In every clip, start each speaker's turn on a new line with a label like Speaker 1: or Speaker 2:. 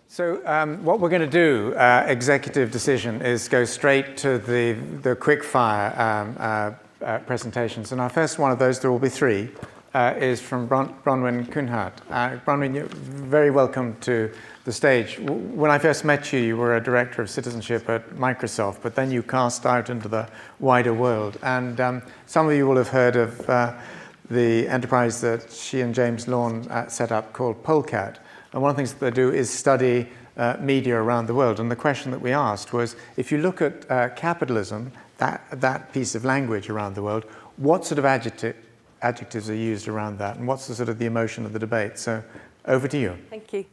Speaker 1: So what we're going to do, executive decision, is go straight to the quick fire presentations. And our first one of those, there will be three, is from Bronwyn Kunhardt. Bronwyn, you're very welcome to the stage. When I first met you, you were a director of citizenship at Microsoft, but then you cast out into the wider world. And some of you will have heard of the enterprise that she and James Lawn set up called Polecat. And one of the things that they do is study media around the world. And the question that we asked was, if you look at capitalism, that piece of language around the world, what sort of adjectives are used around that? And what's the sort of the emotion of the debate? So over to you.
Speaker 2: Thank you.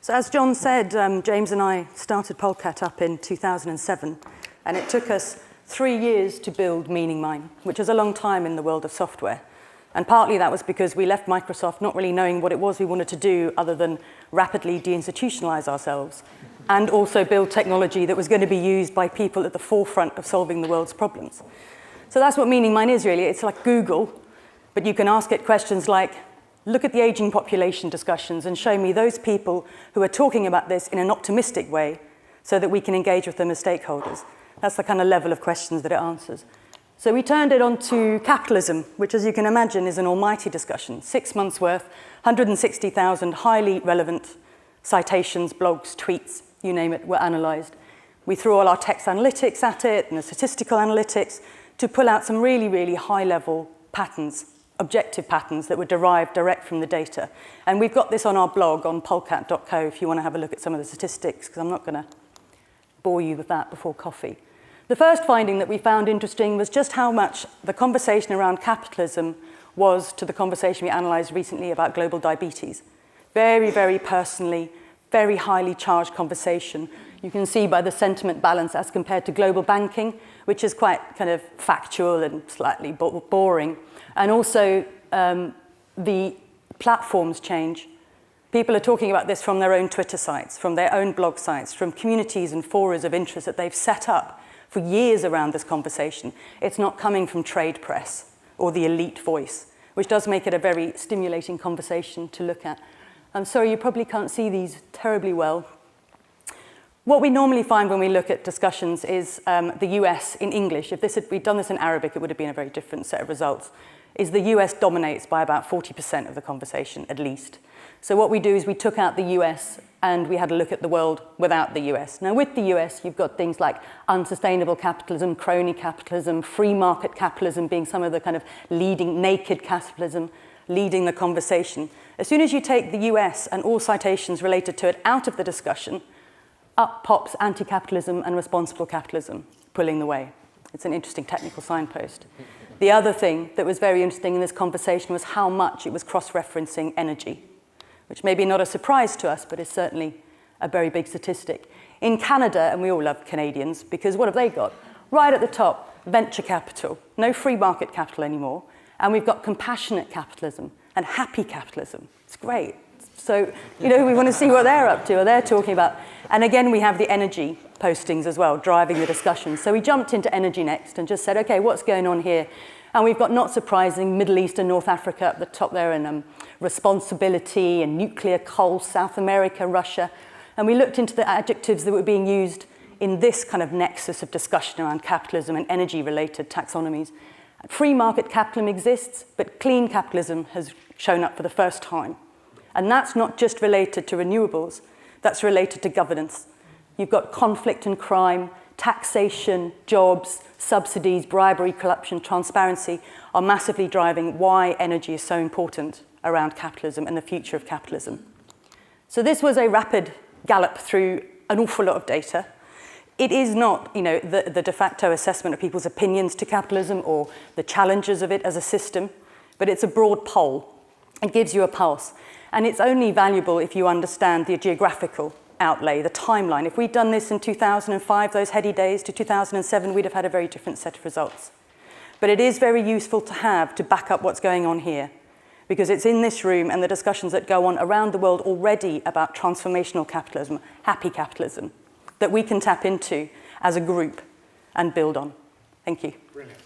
Speaker 2: So as John said, James and I started Polecat up in 2007. And it took us 3 years to build Meaning Mine, which is a long time in the world of software. And partly that was because we left Microsoft not really knowing what it was we wanted to do other than rapidly deinstitutionalize ourselves and also build technology that was going to be used by people at the forefront of solving the world's problems. So that's what Meaning Mine is really. It's like Google, but you can ask it questions like, look at the aging population discussions and show me those people who are talking about this in an optimistic way so that we can engage with them as stakeholders. That's the kind of level of questions that it answers. So we turned it on to capitalism, which, as you can imagine, is an almighty discussion. 6 months worth, 160,000 highly relevant citations, blogs, tweets, you name it, were analysed. We threw all our text analytics at it and the statistical analytics to pull out some really, really high-level patterns, objective patterns that were derived direct from the data. And we've got this on our blog on polecat.co if you want to have a look at some of the statistics, because I'm not going to bore you with that before coffee. The first finding that we found interesting was just how much the conversation around capitalism was to the conversation we analysed recently about global diabetes. Very, very personally, very highly charged conversation. You can see by the sentiment balance as compared to global banking, which is quite kind of factual and slightly boring. And also the platforms change. People are talking about this from their own Twitter sites, from their own blog sites, from communities and forums of interest that they've set up for years around this conversation. It's not coming from trade press or the elite voice, which does make it a very stimulating conversation to look at. I'm sorry, you probably can't see these terribly well. What we normally find when we look at discussions is the US in English. If we'd done this in Arabic, it would have been a very different set of results, is the US dominates by about 40% of the conversation, at least. So what we do is we took out the US and we had a look at the world without the US. Now, with the US, you've got things like unsustainable capitalism, crony capitalism, free market capitalism being some of the kind of leading, naked capitalism leading the conversation. As soon as you take the US and all citations related to it out of the discussion, up pops anti-capitalism and responsible capitalism, pulling the way. It's an interesting technical signpost. The other thing that was very interesting in this conversation was how much it was cross-referencing energy, which may be not a surprise to us, but is certainly a very big statistic. In Canada, and we all love Canadians, because what have they got? Right at the top, venture capital. No free market capital anymore. And we've got compassionate capitalism and happy capitalism. It's great. So, we want to see what they're up to, what they're talking about. And again, we have the energy postings as well, driving the discussion. So we jumped into energy next and just said, okay, what's going on here? And we've got, not surprising, Middle East and North Africa up the top there, and responsibility and nuclear coal, South America, Russia. And we looked into the adjectives that were being used in this kind of nexus of discussion around capitalism and energy-related taxonomies. Free market capitalism exists, but clean capitalism has shown up for the first time. And that's not just related to renewables, that's related to governance. You've got conflict and crime, taxation, jobs, subsidies, bribery, corruption, transparency are massively driving why energy is so important around capitalism and the future of capitalism. So this was a rapid gallop through an awful lot of data. It is not, the de facto assessment of people's opinions to capitalism or the challenges of it as a system, but it's a broad poll. It gives you a pulse. And it's only valuable if you understand the geographical outlay, the timeline. If we'd done this in 2005, those heady days, to 2007, we'd have had a very different set of results. But it is very useful to have to back up what's going on here, because it's in this room and the discussions that go on around the world already about transformational capitalism, happy capitalism, that we can tap into as a group and build on. Thank you.
Speaker 1: Brilliant.